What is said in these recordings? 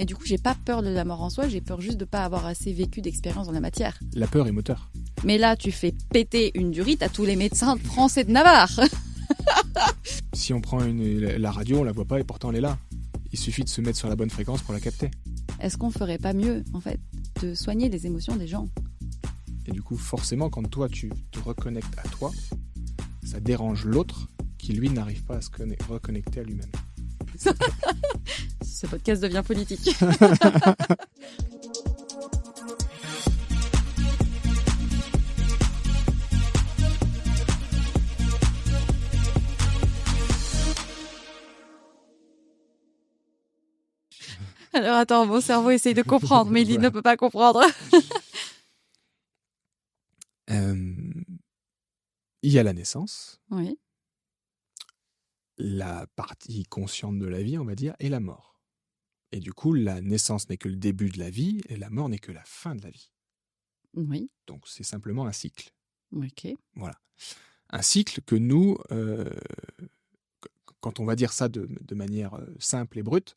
Et du coup, j'ai pas peur de la mort en soi, j'ai peur juste de pas avoir assez vécu d'expérience dans la matière. La peur est moteur. Mais là, tu fais péter une durite à tous les médecins français de Navarre. Si on prend la radio, on la voit pas et pourtant elle est là. Il suffit de se mettre sur la bonne fréquence pour la capter. Est-ce qu'on ferait pas mieux, en fait, de soigner les émotions des gens? Et du coup, forcément, quand toi, tu te reconnectes à toi, ça dérange l'autre qui, lui, n'arrive pas à se reconnecter à lui-même. Ce podcast devient politique. Alors attends, mon cerveau essaye de comprendre, mais il ne peut pas comprendre. Il y a la naissance, Oui. la partie consciente de la vie, on va dire, et la mort. Et du coup, la naissance n'est que le début de la vie et la mort n'est que la fin de la vie. Oui. Donc, c'est simplement un cycle. Ok. Voilà. Un cycle que nous, quand on va dire ça de manière simple et brute,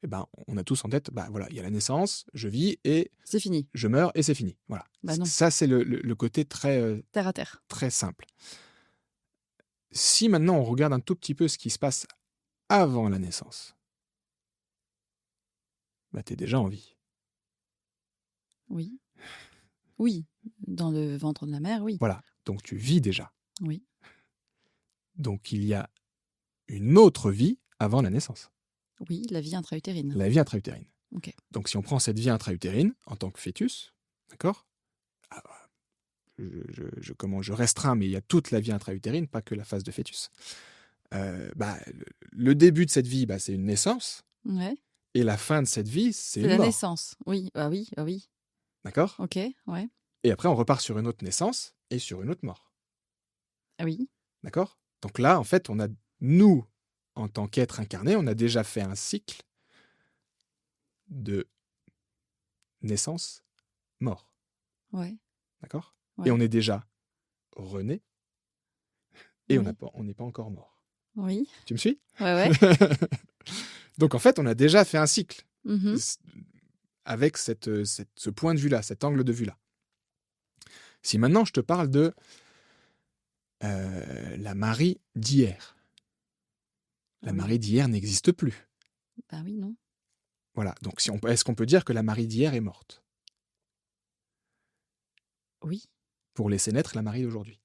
eh ben, on a tous en tête, voilà, il y a la naissance, je vis et c'est fini. Je meurs et c'est fini. Voilà. Bah non. Ça, c'est le côté très, terre à terre. Très simple. Si maintenant on regarde un tout petit peu ce qui se passe avant la naissance, tu es déjà en vie. Oui. Oui. Dans le ventre de la mère, oui. Voilà. Donc tu vis déjà. Oui. Donc il y a une autre vie avant la naissance. Oui, la vie intra-utérine. La vie intra-utérine. Ok. Donc si on prend cette vie intra-utérine en tant que fœtus, d'accord ? Je restreins, mais il y a toute la vie intra-utérine, pas que la phase de fœtus. Le début de cette vie, c'est une naissance. Ouais. Et la fin de cette vie, c'est une la mort. naissance. Oui, oui. D'accord ? Ok, ouais. Et après, on repart sur une autre naissance et sur une autre mort. Ah oui. D'accord ? Donc là, en fait, nous, en tant qu'être incarné, on a déjà fait un cycle de naissance, mort. Ouais. D'accord ? Ouais. Et on est déjà rené et oui. on n'est pas encore mort. Oui. Tu me suis ? Ouais. Donc en fait, on a déjà fait un cycle avec ce point de vue-là, cet angle de vue-là. Si maintenant je te parle de la Marie d'hier, la Marie d'hier n'existe plus. Bah oui, non. Voilà, donc est-ce qu'on peut dire que la Marie d'hier est morte ? Oui. Pour laisser naître la Marie d'aujourd'hui.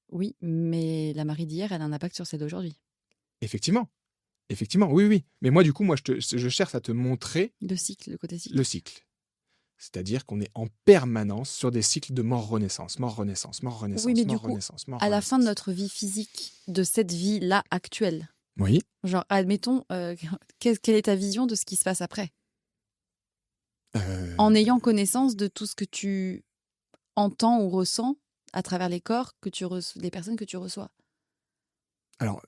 Oui, mais la Marie d'hier, elle a un impact sur celle d'aujourd'hui. Effectivement, oui. Mais moi, du coup, je cherche à te montrer... Le cycle, le côté cycle. Le cycle. C'est-à-dire qu'on est en permanence sur des cycles de mort-renaissance, mort-renaissance, mort-renaissance, oui, mais mort-renaissance, du coup, à la fin de notre vie physique, de cette vie-là actuelle, oui. Genre, admettons, quelle est ta vision de ce qui se passe après ? En ayant connaissance de tout ce que tu entends ou ressens à travers les corps, les personnes que tu reçois. Alors,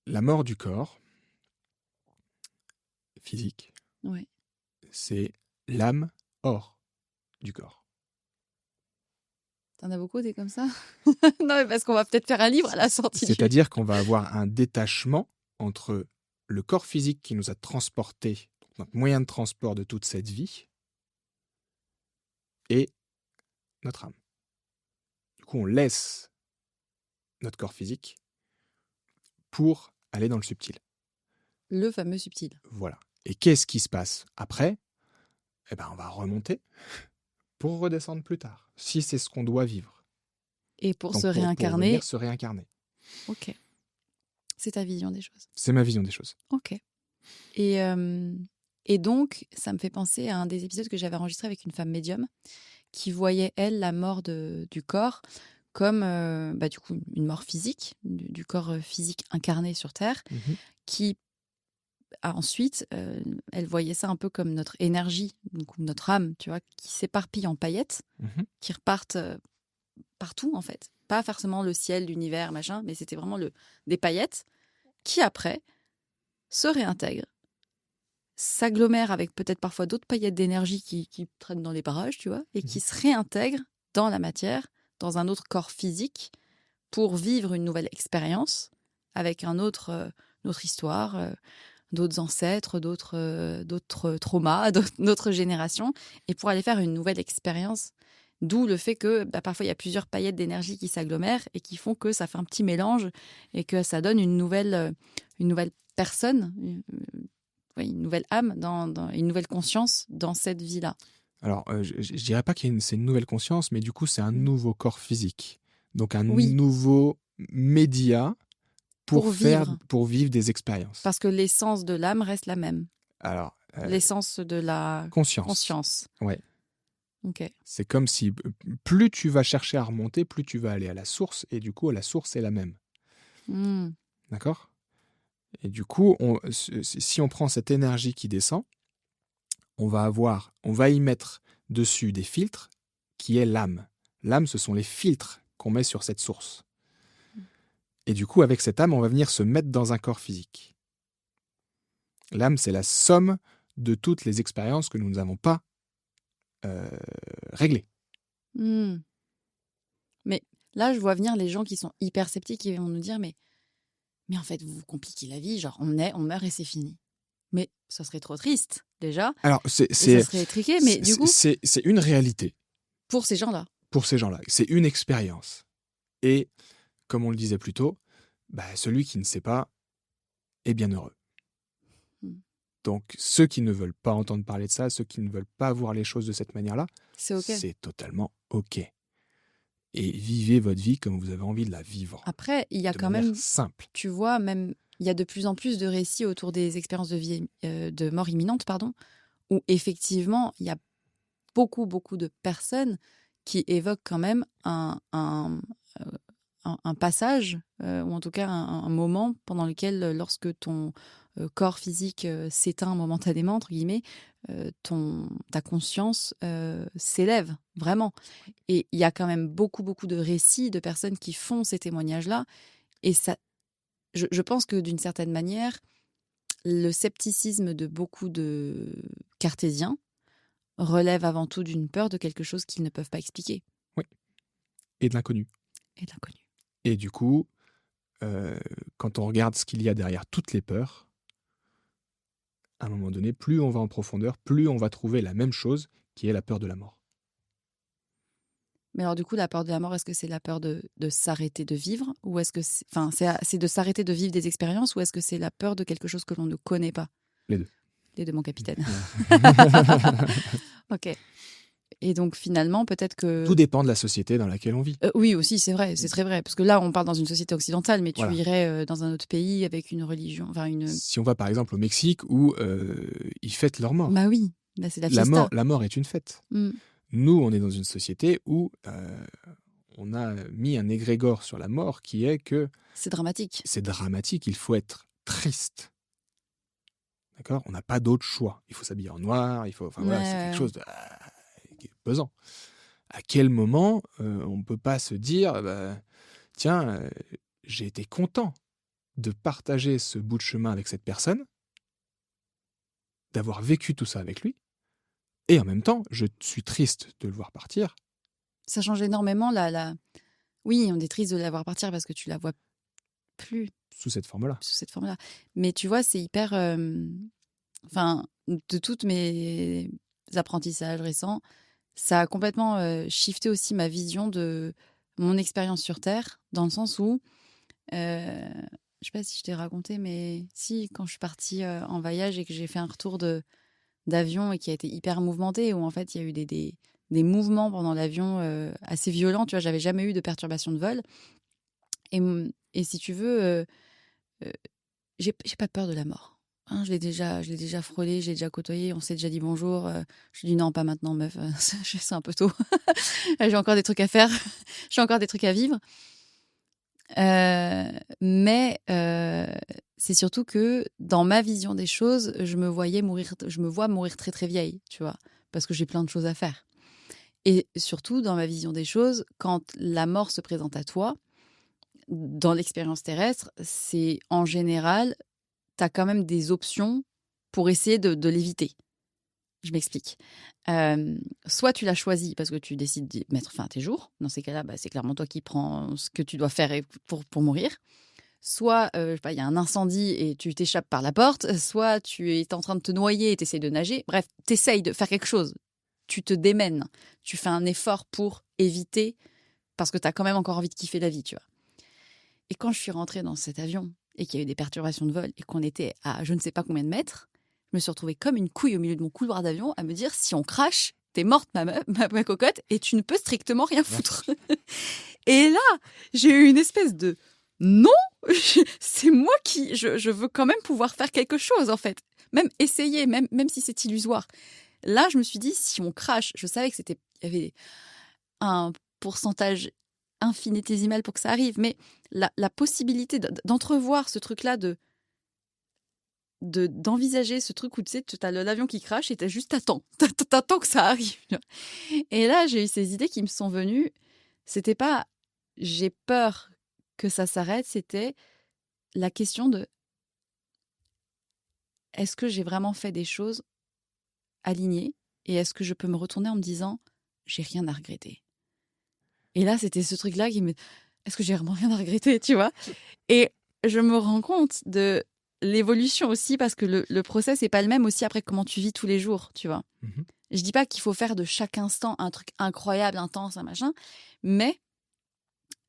la mort du corps physique, ouais. C'est l'âme hors du corps. T'en as beaucoup des comme ça ? Non, mais parce qu'on va peut-être faire un livre à la sortie. C'est-à-dire qu'on va avoir un détachement entre le corps physique qui nous a transportés, notre moyen de transport de toute cette vie, et notre âme. Du coup, on laisse notre corps physique pour aller dans le subtil. Le fameux subtil. Voilà. Et qu'est-ce qui se passe après ? Eh ben, on va remonter pour redescendre plus tard, si c'est ce qu'on doit vivre. Et pour Donc, se réincarner. Pour venir se réincarner. Ok. C'est ta vision des choses. C'est ma vision des choses. Ok. Et donc, ça me fait penser à un des épisodes que j'avais enregistré avec une femme médium qui voyait, elle, la mort du corps comme du coup, une mort physique, du corps physique incarné sur Terre, qui ensuite, elle voyait ça un peu comme notre énergie, donc notre âme, tu vois, qui s'éparpille en paillettes, qui repartent partout, en fait. Pas forcément le ciel, l'univers, machin, mais c'était vraiment des paillettes qui, après, se réintègrent, s'agglomèrent avec peut-être parfois d'autres paillettes d'énergie qui traînent dans les parages, tu vois, et qui se réintègrent dans la matière, dans un autre corps physique, pour vivre une nouvelle expérience avec notre histoire, d'autres ancêtres, d'autres traumas, d'autres générations, et pour aller faire une nouvelle expérience. D'où le fait que parfois il y a plusieurs paillettes d'énergie qui s'agglomèrent et qui font que ça fait un petit mélange et que ça donne une nouvelle personne, une nouvelle âme, une nouvelle conscience dans cette vie-là. Alors, je dirais pas que c'est une nouvelle conscience, mais du coup, c'est un nouveau corps physique. Donc, un nouveau média pour vivre des expériences. Parce que l'essence de l'âme reste la même. Alors, l'essence de la conscience. Ouais. Ok. C'est comme si plus tu vas chercher à remonter, plus tu vas aller à la source, et du coup, la source est la même. D'accord ? Et du coup, si on prend cette énergie qui descend, on va y mettre dessus des filtres qui est l'âme. L'âme, ce sont les filtres qu'on met sur cette source. Et du coup, avec cette âme, on va venir se mettre dans un corps physique. L'âme, c'est la somme de toutes les expériences que nous n'avons pas réglées. Mais là, je vois venir les gens qui sont hyper sceptiques et vont nous dire mais en fait, vous vous compliquez la vie, genre on meurt et c'est fini. Mais ça serait trop triste, déjà. Alors, ça serait étriqué, mais du coup... C'est une réalité. Pour ces gens-là. Pour ces gens-là. C'est une expérience. Et, comme on le disait plus tôt, celui qui ne sait pas est bien heureux. Donc, ceux qui ne veulent pas entendre parler de ça, ceux qui ne veulent pas voir les choses de cette manière-là, c'est totalement OK. Et vivez votre vie comme vous avez envie de la vivre. Après, il y a quand même... simple. Tu vois, même... Il y a de plus en plus de récits autour des expériences de mort imminente, où effectivement, il y a beaucoup de personnes qui évoquent quand même un passage, ou en tout cas un moment pendant lequel, lorsque ton corps physique s'éteint momentanément, entre guillemets, ta conscience s'élève, vraiment. Et il y a quand même beaucoup de récits de personnes qui font ces témoignages-là. Et ça, je pense que d'une certaine manière, le scepticisme de beaucoup de cartésiens relève avant tout d'une peur de quelque chose qu'ils ne peuvent pas expliquer. Oui. Et de l'inconnu. Et du coup, quand on regarde ce qu'il y a derrière toutes les peurs, à un moment donné, plus on va en profondeur, plus on va trouver la même chose, qui est la peur de la mort. Mais alors du coup, la peur de la mort, est-ce que c'est la peur de s'arrêter de vivre, ou est-ce que c'est de s'arrêter de vivre des expériences, ou est-ce que c'est la peur de quelque chose que l'on ne connaît pas? Les deux. Les deux, mon capitaine. Ok. Et donc finalement, peut-être que... Tout dépend de la société dans laquelle on vit. Oui, aussi, c'est vrai, c'est très vrai. Parce que là, on parle dans une société occidentale, mais tu irais dans un autre pays avec une religion... Si on va par exemple au Mexique, où ils fêtent leur mort. Bah oui, c'est la fiesta. La mort est une fête. Nous, on est dans une société où on a mis un égrégore sur la mort qui est que... C'est dramatique. C'est dramatique, il faut être triste. D'accord ? On n'a pas d'autre choix. Il faut s'habiller en noir, c'est quelque chose de pesant. À quel moment on ne peut pas se dire, tiens, j'ai été content de partager ce bout de chemin avec cette personne, d'avoir vécu tout ça avec lui, et en même temps, je suis triste de le voir partir. Ça change énormément Oui, on est triste de la voir partir parce que tu la vois plus. Sous cette forme-là. Mais tu vois, c'est hyper... de tous mes apprentissages récents, ça a complètement shifté aussi ma vision de mon expérience sur Terre, dans le sens où... je sais pas si je t'ai raconté, mais si, quand je suis partie en voyage et que j'ai fait un retour d'avion et qui a été hyper mouvementé, où en fait il y a eu des mouvements pendant l'avion assez violents, tu vois, j'avais jamais eu de perturbation de vol. Et si tu veux, j'ai pas peur de la mort. Hein, je l'ai déjà frôlé, j'ai déjà côtoyé, on s'est déjà dit bonjour. Je dis non, pas maintenant, meuf, c'est un peu tôt. J'ai encore des trucs à faire, j'ai encore des trucs à vivre. Mais c'est surtout que dans ma vision des choses, je me vois mourir très très vieille, tu vois, parce que j'ai plein de choses à faire. Et surtout, dans ma vision des choses, quand la mort se présente à toi, dans l'expérience terrestre, c'est en général, tu as quand même des options pour essayer de l'éviter. Je m'explique. Soit tu l'as choisi parce que tu décides de mettre fin à tes jours. Dans ces cas-là, c'est clairement toi qui prends ce que tu dois faire pour mourir. soit je sais pas, il y a un incendie et tu t'échappes par la porte, soit tu es en train de te noyer et tu essaies de nager. Bref, tu essayes de faire quelque chose. Tu te démènes. Tu fais un effort pour éviter, parce que tu as quand même encore envie de kiffer la vie, tu vois. Et quand je suis rentrée dans cet avion et qu'il y a eu des perturbations de vol et qu'on était à je ne sais pas combien de mètres, je me suis retrouvée comme une couille au milieu de mon couloir d'avion à me dire si on crache, t'es morte ma cocotte et tu ne peux strictement rien foutre. Et là, j'ai eu une espèce de non, c'est moi qui je veux quand même pouvoir faire quelque chose en fait, même essayer, même si c'est illusoire. Là, je me suis dit si on crache, je savais que il y avait un pourcentage infinitésimal pour que ça arrive, mais la possibilité d'entrevoir ce truc-là, d'envisager ce truc où tu sais, tu as l'avion qui crache et tu juste t'attends que ça arrive. Et là, j'ai eu ces idées qui me sont venues. C'était pas j'ai peur que ça s'arrête, c'était la question de est-ce que j'ai vraiment fait des choses alignées et est-ce que je peux me retourner en me disant j'ai rien à regretter. Et là, c'était ce truc-là qui me est-ce que j'ai vraiment rien à regretter, tu vois? Et je me rends compte de l'évolution aussi parce que le process n'est pas le même aussi après comment tu vis tous les jours, tu vois. Mhm. Je dis pas qu'il faut faire de chaque instant un truc incroyable, intense, un machin, mais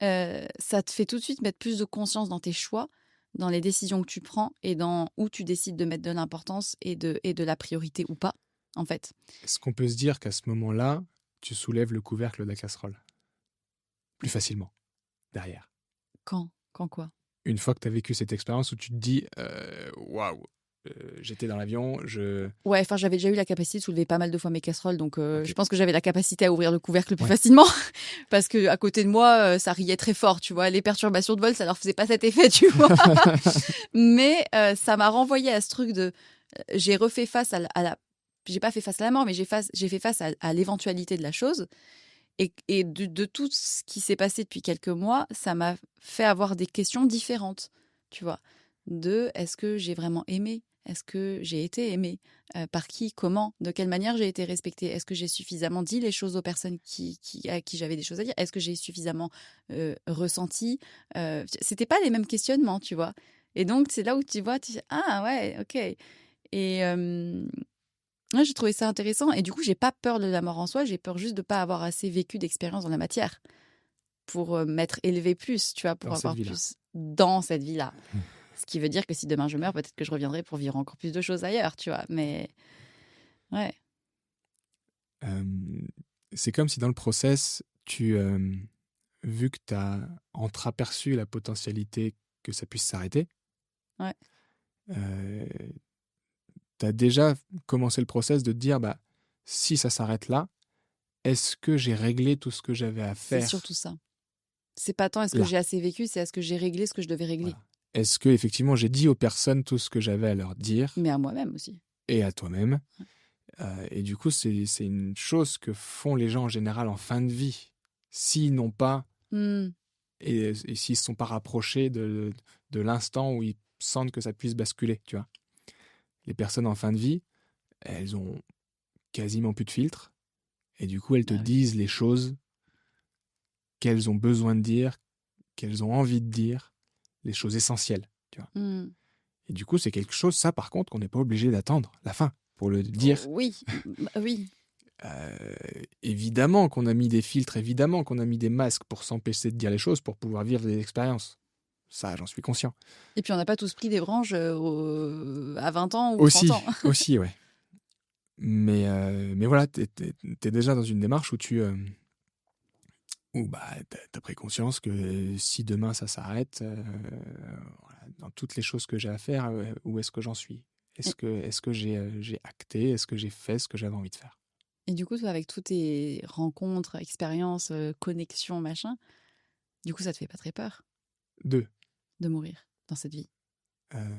ça te fait tout de suite mettre plus de conscience dans tes choix, dans les décisions que tu prends et dans où tu décides de mettre de l'importance et de la priorité ou pas, en fait. Est-ce qu'on peut se dire qu'à ce moment-là, tu soulèves le couvercle de la casserole plus facilement derrière? Quand quoi? Une fois que tu as vécu cette expérience où tu te dis waouh, j'étais dans l'avion, Ouais, enfin, j'avais déjà eu la capacité de soulever pas mal de fois mes casseroles, donc Ok. je pense que j'avais la capacité à ouvrir le couvercle plus Ouais. facilement, parce que à côté de moi, ça riait très fort, tu vois. Les perturbations de vol, ça leur faisait pas cet effet, tu vois. Mais ça m'a renvoyé à ce truc de, j'ai refait face à la, j'ai pas fait face à la mort, mais j'ai fait face à l'éventualité de la chose, et de tout ce qui s'est passé depuis quelques mois, ça m'a fait avoir des questions différentes, tu vois. De est-ce que j'ai vraiment aimé? Est-ce que j'ai été aimée? Par qui? Comment? De quelle manière j'ai été respectée? Est-ce que j'ai suffisamment dit les choses aux personnes à qui j'avais des choses à dire? Est-ce que j'ai suffisamment ressenti? C'était pas les mêmes questionnements, tu vois. Et donc, c'est là où tu vois, tu dis, ah ouais, ok. Et ouais, j'ai trouvé ça intéressant. Et du coup, j'ai pas peur de la mort en soi, j'ai peur juste de pas avoir assez vécu d'expérience dans la matière pour m'être élevé plus, tu vois, pour dans cette avoir vie-là. plus dans cette vie-là. Ce qui veut dire que si demain je meurs, peut-être que je reviendrai pour vivre encore plus de choses ailleurs, tu vois. Mais ouais. C'est comme si dans le process, vu que tu as entreaperçu la potentialité que ça puisse s'arrêter, Ouais. tu as déjà commencé le process de te dire, bah, si ça s'arrête là, est-ce que j'ai réglé tout ce que j'avais à C'est faire surtout ça. C'est pas tant est-ce que là? j'ai assez vécu, c'est est-ce que j'ai réglé ce que je devais régler. Voilà. Est-ce que effectivement j'ai dit aux personnes tout ce que j'avais à leur dire Mais à moi-même aussi. et à toi-même? Et du coup, c'est une chose que font les gens en général en fin de vie, s'ils n'ont pas Hmm. et s'ils ne se sont pas rapprochés de l'instant où ils sentent que ça puisse basculer, tu vois. Les personnes en fin de vie, elles ont quasiment plus de filtre, et du coup, elles te Bah oui. disent les choses qu'elles ont besoin de dire, qu'elles ont envie de dire, les choses essentielles, tu vois. Hmm. Et du coup, c'est quelque chose, ça, par contre, qu'on n'est pas obligé d'attendre la fin pour le dire. Oui, oui. Évidemment qu'on a mis des filtres, évidemment qu'on a mis des masques pour s'empêcher de dire les choses, pour pouvoir vivre des expériences. Ça, j'en suis conscient. Et puis on n'a pas tous pris des branches à 20 ans ou 30 Aussi, ans. aussi, ouais. Mais voilà, t'es déjà dans une démarche où bah, t'as pris conscience que si demain ça s'arrête, voilà, dans toutes les choses que j'ai à faire, où est-ce que j'en suis? Est-ce que j'ai acté? Est-ce que j'ai fait ce que j'avais envie de faire? Et du coup, toi, avec toutes tes rencontres, expériences, connexions, machin, du coup, ça te fait pas très peur Deux. de mourir dans cette vie? Euh,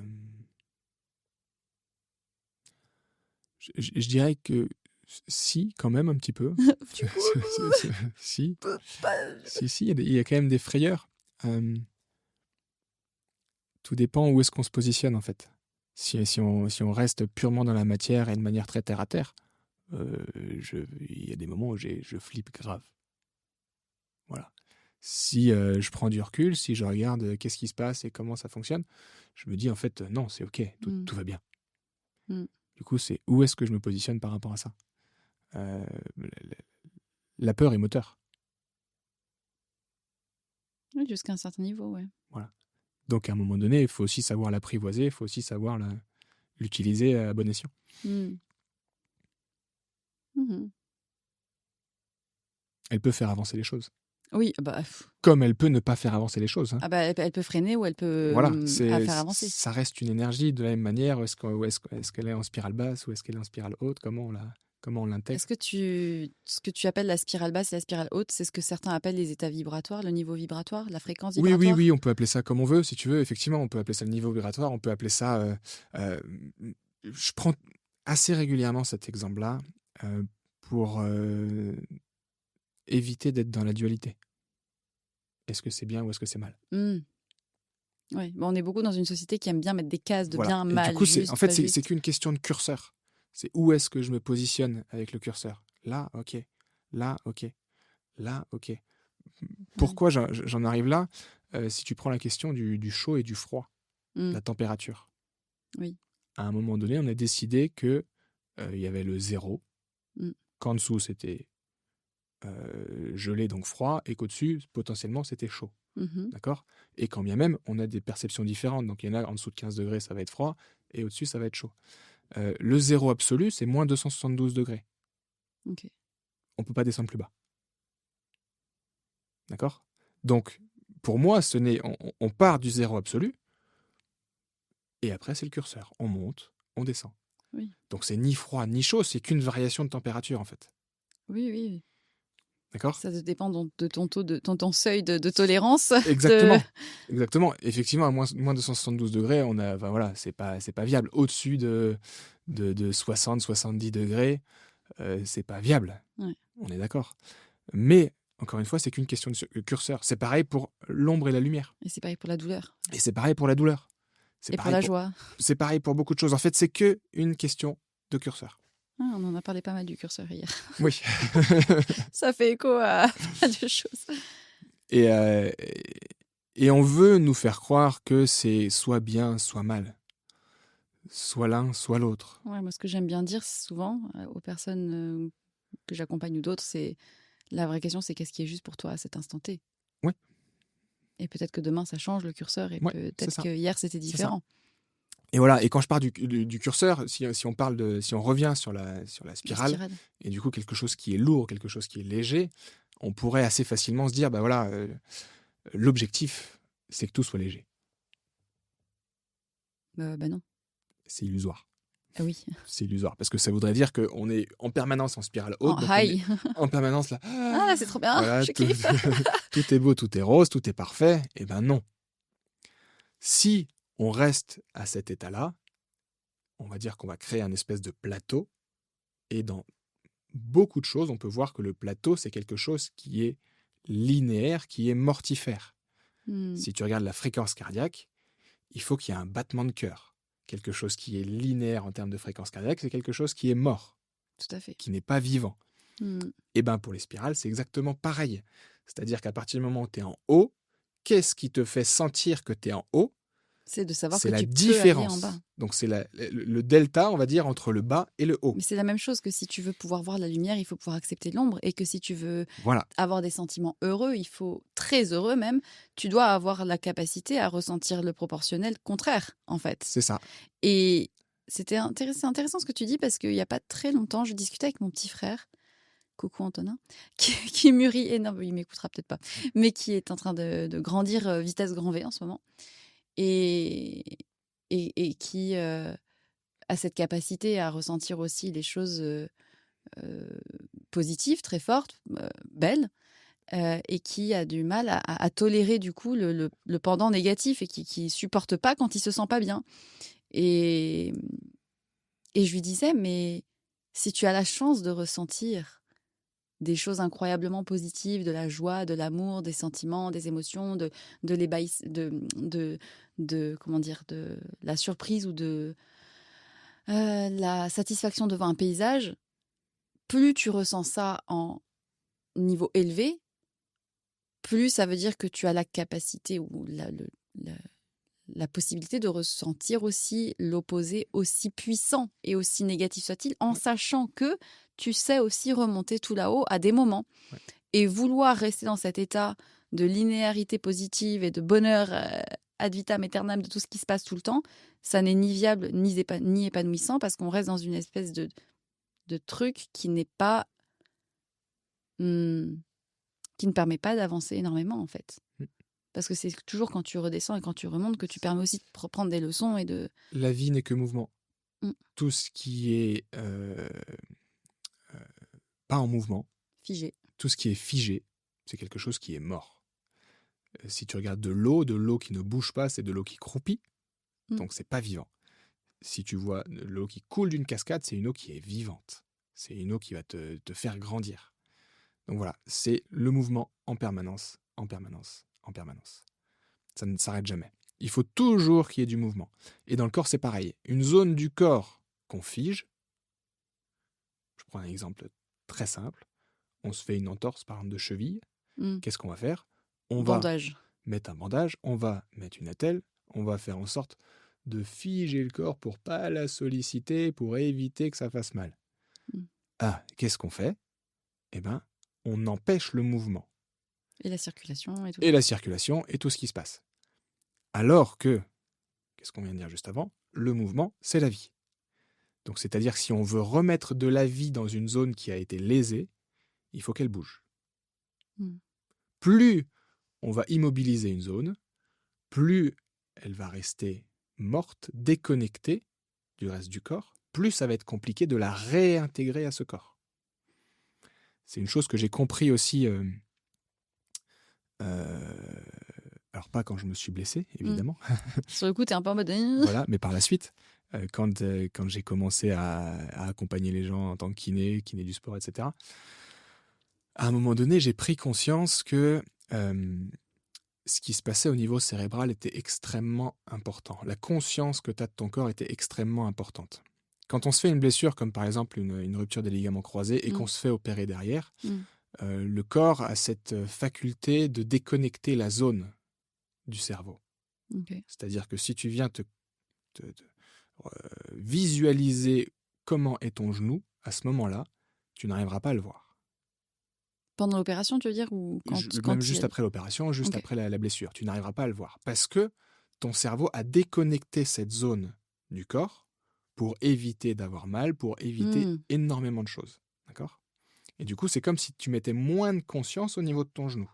je dirais que si, quand même, un petit peu. Du coup, Si, pas... si, il y a quand même des frayeurs. Tout dépend où est-ce qu'on se positionne, en fait. Si on reste purement dans la matière et de manière très terre à terre, il y a des moments où je flippe grave. Voilà. Si je prends du recul, si je regarde qu'est-ce qui se passe et comment ça fonctionne, je me dis en fait non, c'est ok, tout va bien. Du coup, c'est où est-ce que je me positionne par rapport à ça. La peur est moteur. Oui, jusqu'à un certain niveau, ouais. Voilà. Donc à un moment donné, il faut aussi savoir l'apprivoiser, il faut aussi savoir l'utiliser à bon escient. Elle peut faire avancer les choses. Oui, comme elle peut ne pas faire avancer les choses. Hein. Ah bah, elle peut freiner ou elle peut voilà, faire avancer. Ça reste une énergie de la même manière. Est-ce qu'elle est en spirale basse ou est-ce qu'elle est en spirale haute? Comment on l'intègre? Est-ce que ce que tu appelles la spirale basse et la spirale haute, c'est ce que certains appellent les états vibratoires, le niveau vibratoire, la fréquence vibratoire? Oui, on peut appeler ça comme on veut, si tu veux. Effectivement, on peut appeler ça le niveau vibratoire, on peut appeler ça... je prends assez régulièrement cet exemple-là pour éviter d'être dans la dualité. Est-ce que c'est bien ou est-ce que c'est mal? Oui, on est beaucoup dans une société qui aime bien mettre des cases de bien, et mal, du coup, juste, en fait, pas c'est juste. qu'une question de curseur. C'est où est-ce que je me positionne avec le curseur. Là, ok. Là, ok. Là, ok. Pourquoi j'en arrive là? Si tu prends la question du chaud et du froid, la température. Oui. À un moment donné, on a décidé que il y avait le 0, qu'en dessous c'était gelé, donc froid, et qu'au-dessus, potentiellement, c'était chaud. D'accord? Et quand bien même, on a des perceptions différentes. Donc il y en a en dessous de 15 degrés, ça va être froid, et au-dessus, ça va être chaud. Le 0 absolu, c'est moins 272 degrés. Okay. On ne peut pas descendre plus bas. D'accord? Donc, pour moi, on part du 0 absolu, et après, c'est le curseur. On monte, on descend. Oui. Donc, c'est ni froid ni chaud, c'est qu'une variation de température, en fait. Oui. D'accord? Ça dépend de ton taux, ton seuil de tolérance. Exactement. Exactement. Effectivement, à moins 272 degrés, c'est pas viable. Au-dessus de 60, 70 degrés, c'est pas viable. Ouais. On est d'accord. Mais, encore une fois, c'est qu'une question de curseur. C'est pareil pour l'ombre et la lumière. Et c'est pareil pour la douleur. Et c'est pareil pour la douleur. Et pour la joie. C'est pareil pour beaucoup de choses. En fait, c'est qu'une question de curseur. Ah, on en a parlé pas mal du curseur hier. Oui. Ça fait écho à pas mal de choses. Et on veut nous faire croire que c'est soit bien, soit mal. Soit l'un, soit l'autre. Ouais, moi, ce que j'aime bien dire souvent aux personnes que j'accompagne ou d'autres, c'est la vraie question, c'est qu'est-ce qui est juste pour toi à cet instant T. Ouais. Et peut-être que demain, ça change le curseur et peut-être que hier, c'était différent. Et voilà, et quand je parle du curseur, si on revient sur la spirale, et du coup quelque chose qui est lourd, quelque chose qui est léger, on pourrait assez facilement se dire, bah voilà, l'objectif, c'est que tout soit léger. Bah non. C'est illusoire. Ah oui. C'est illusoire, parce que ça voudrait dire qu'on est en permanence en spirale haute. En high. En permanence là. Ah, c'est trop bien, voilà, je kiffe. Tout est beau, tout est rose, tout est parfait. Eh ben non. Si on reste à cet état-là, on va dire qu'on va créer un espèce de plateau, et dans beaucoup de choses, on peut voir que le plateau, c'est quelque chose qui est linéaire, qui est mortifère. Si tu regardes la fréquence cardiaque, il faut qu'il y ait un battement de cœur. Quelque chose qui est linéaire en termes de fréquence cardiaque, c'est quelque chose qui est mort. Tout à fait. Qui n'est pas vivant. Et bien pour les spirales, c'est exactement pareil. C'est-à-dire qu'à partir du moment où tu es en haut, qu'est-ce qui te fait sentir que tu es en haut? C'est de savoir c'est que la tu différence. peux aller en bas. Donc c'est le delta, on va dire, entre le bas et le haut. Mais c'est la même chose que si tu veux pouvoir voir la lumière, il faut pouvoir accepter l'ombre. Et que si tu veux avoir des sentiments heureux, il faut très heureux même, tu dois avoir la capacité à ressentir le proportionnel contraire, en fait. C'est ça. Et c'est intéressant ce que tu dis parce qu'il n'y a pas très longtemps, je discutais avec mon petit frère, coucou Antonin, qui mûrit énormément, il m'écoutera peut-être pas, mais qui est en train de grandir vitesse grand V en ce moment. Et qui a cette capacité à ressentir aussi les choses positives, très fortes, belles, et qui a du mal à tolérer du coup le pendant négatif et qui supporte pas quand il se sent pas bien. Et je lui disais, mais si tu as la chance de ressentir des choses incroyablement positives, de la joie, de l'amour, des sentiments, des émotions, de comment dire, de la surprise ou de la satisfaction devant un paysage, plus tu ressens ça en niveau élevé, plus ça veut dire que tu as la capacité ou la possibilité de ressentir aussi l'opposé, aussi puissant et aussi négatif soit-il, en sachant que tu sais aussi remonter tout là-haut à des moments. Ouais. Et vouloir rester dans cet état de linéarité positive et de bonheur ad vitam aeternam de tout ce qui se passe tout le temps, ça n'est ni viable ni épanouissant, parce qu'on reste dans une espèce de truc qui n'est pas... qui ne permet pas d'avancer énormément, en fait. Parce que c'est toujours quand tu redescends et quand tu remontes que tu permets aussi de prendre des leçons et de... La vie n'est que mouvement. Tout ce qui est pas en mouvement, figé. Tout ce qui est figé, c'est quelque chose qui est mort. Si tu regardes de l'eau qui ne bouge pas, c'est de l'eau qui croupit, donc c'est pas vivant. Si tu vois de l'eau qui coule d'une cascade, c'est une eau qui est vivante. C'est une eau qui va te faire grandir. Donc voilà, c'est le mouvement en permanence, en permanence, en permanence. Ça ne s'arrête jamais. Il faut toujours qu'il y ait du mouvement. Et dans le corps, c'est pareil. Une zone du corps qu'on fige, je prends un exemple très simple, on se fait une entorse par exemple de cheville, qu'est-ce qu'on va faire? On va mettre un bandage, on va mettre une attelle, on va faire en sorte de figer le corps pour pas la solliciter, pour éviter que ça fasse mal. Ah, qu'est-ce qu'on fait? Eh bien, on empêche le mouvement. Et la circulation et tout. Et la circulation et tout ce qui se passe. Alors que, qu'est-ce qu'on vient de dire juste avant? Le mouvement, c'est la vie. Donc, c'est-à-dire que si on veut remettre de la vie dans une zone qui a été lésée, il faut qu'elle bouge. Plus on va immobiliser une zone, plus elle va rester morte, déconnectée du reste du corps, plus ça va être compliqué de la réintégrer à ce corps. C'est une chose que j'ai compris aussi, alors pas quand je me suis blessé, évidemment. Sur le coup, tu es un peu en mode... Voilà, mais par la suite, quand j'ai commencé à accompagner les gens en tant que kiné du sport, etc., à un moment donné, j'ai pris conscience que ce qui se passait au niveau cérébral était extrêmement important. La conscience que tu as de ton corps était extrêmement importante. Quand on se fait une blessure, comme par exemple une rupture des ligaments croisés, et qu'on se fait opérer derrière, le corps a cette faculté de déconnecter la zone du cerveau. C'est-à-dire que si tu viens te visualiser comment est ton genou, à ce moment-là, tu n'arriveras pas à le voir. Pendant l'opération, tu veux dire, ou même juste après l'opération, juste après la blessure. Tu n'arriveras pas à le voir. Parce que ton cerveau a déconnecté cette zone du corps pour éviter d'avoir mal, pour éviter énormément de choses. D'accord ? Et du coup, c'est comme si tu mettais moins de conscience au niveau de ton genou.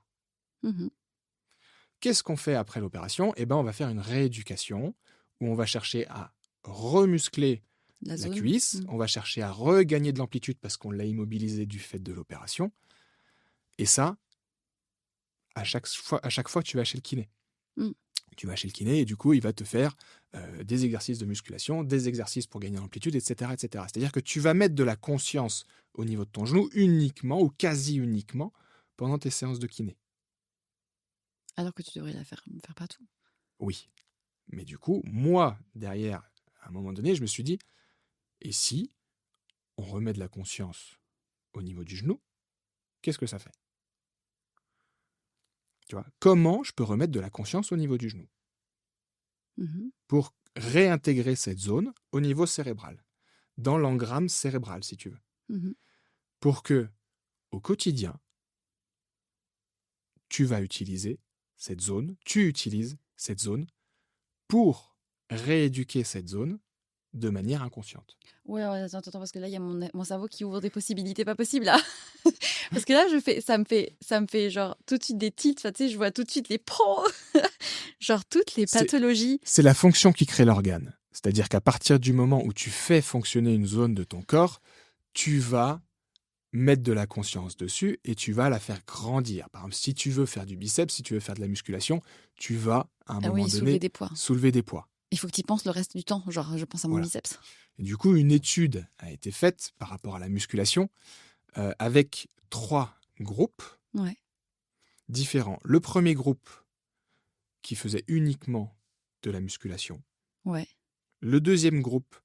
Qu'est-ce qu'on fait après l'opération ? Eh ben, on va faire une rééducation où on va chercher à remuscler la cuisse, on va chercher à regagner de l'amplitude parce qu'on l'a immobilisé du fait de l'opération. Et ça, à chaque fois que tu vas chez le kiné. Tu vas chez le kiné et du coup, il va te faire des exercices de musculation, des exercices pour gagner en amplitude, etc., etc. C'est-à-dire que tu vas mettre de la conscience au niveau de ton genou uniquement ou quasi uniquement pendant tes séances de kiné. Alors que tu devrais la faire partout. Oui. Mais du coup, moi, derrière, à un moment donné, je me suis dit, et si on remet de la conscience au niveau du genou, qu'est-ce que ça fait ? Tu vois, comment je peux remettre de la conscience au niveau du genou pour réintégrer cette zone au niveau cérébral, dans l'engramme cérébral, si tu veux. Pour que, au quotidien, tu utilises cette zone pour rééduquer cette zone de manière inconsciente. Ouais, attends, parce que là, il y a mon cerveau qui ouvre des possibilités pas possibles, là. Parce que là, ça me fait genre tout de suite des tilts, tu sais, je vois tout de suite les pros, genre toutes les pathologies. C'est la fonction qui crée l'organe. C'est-à-dire qu'à partir du moment où tu fais fonctionner une zone de ton corps, tu vas mettre de la conscience dessus et tu vas la faire grandir. Par exemple, si tu veux faire du biceps, si tu veux faire de la musculation, tu vas, à un moment donné, soulever des poids. Il faut que tu y penses le reste du temps. Genre, je pense à mon biceps. Et du coup, une étude a été faite par rapport à la musculation avec 3 groupes différents. Le premier groupe qui faisait uniquement de la musculation. Le deuxième groupe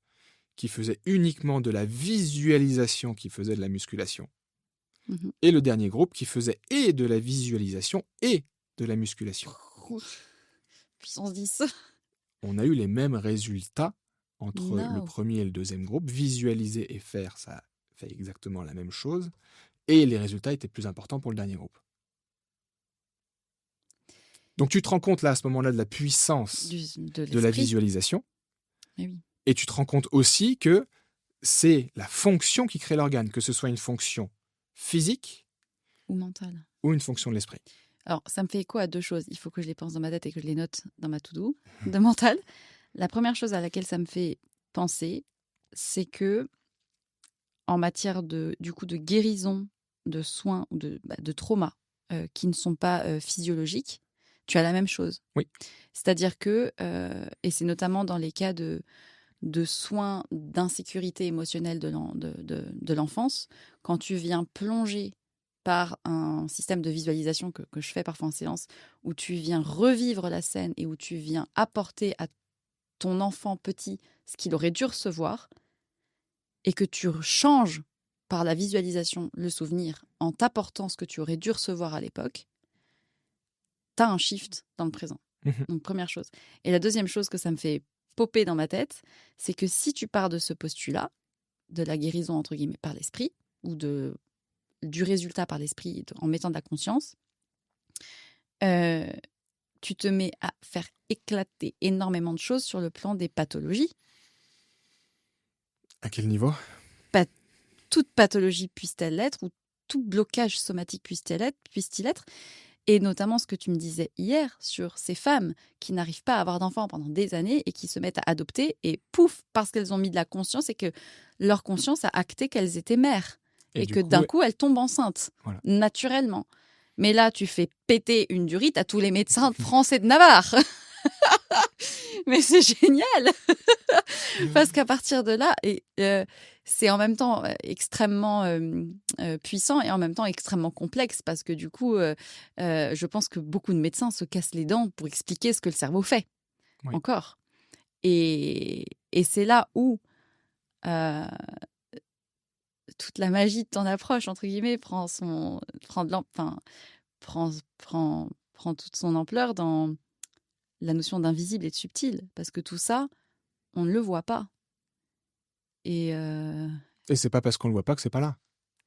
qui faisait uniquement de la visualisation, qui faisait de la musculation. et le dernier groupe qui faisait et de la visualisation et de la musculation. Puissance 10. On a eu les mêmes résultats entre le No. premier et le deuxième groupe. Visualiser et faire, ça fait exactement la même chose. Et les résultats étaient plus importants pour le dernier groupe. Donc tu te rends compte là, à ce moment-là, de la puissance de la visualisation. Mais oui. Et tu te rends compte aussi que c'est la fonction qui crée l'organe, que ce soit une fonction physique ou mentale. Ou une fonction de l'esprit. Alors, ça me fait écho à deux choses. Il faut que je les pense dans ma tête et que je les note dans ma to-do de mental. La première chose à laquelle ça me fait penser, c'est que en matière de guérison, de soins ou de traumas qui ne sont pas physiologiques, tu as la même chose. Oui. C'est-à-dire que, et c'est notamment dans les cas de soins d'insécurité émotionnelle de l'enfance, quand tu viens plonger par un système de visualisation que je fais parfois en séance, où tu viens revivre la scène et où tu viens apporter à ton enfant petit ce qu'il aurait dû recevoir, et que tu changes par la visualisation le souvenir en t'apportant ce que tu aurais dû recevoir à l'époque, tu as un shift dans le présent. Donc, première chose. Et la deuxième chose que ça me fait popper dans ma tête, c'est que si tu pars de ce postulat, de la guérison, entre guillemets, par l'esprit, ou du résultat par l'esprit en mettant de la conscience, tu te mets à faire éclater énormément de choses sur le plan des pathologies. À quel niveau ? Toute pathologie puisse-t-elle l'être, ou tout blocage somatique puisse-t-il être, et notamment ce que tu me disais hier sur ces femmes qui n'arrivent pas à avoir d'enfants pendant des années et qui se mettent à adopter, et pouf, parce qu'elles ont mis de la conscience et que leur conscience a acté qu'elles étaient mères. Et que d'un coup, elles tombent enceintes, voilà, naturellement. Mais là, tu fais péter une durite à tous les médecins français de Navarre. Mais c'est génial. Parce qu'à partir de là, c'est en même temps extrêmement puissant et en même temps extrêmement complexe, parce que du coup, je pense que beaucoup de médecins se cassent les dents pour expliquer ce que le cerveau fait. Oui. Encore. Et c'est là où toute la magie de ton approche, entre guillemets, prend toute son ampleur dans la notion d'invisible et de subtil, parce que tout ça, on ne le voit pas. Et c'est pas parce qu'on le voit pas que c'est pas là.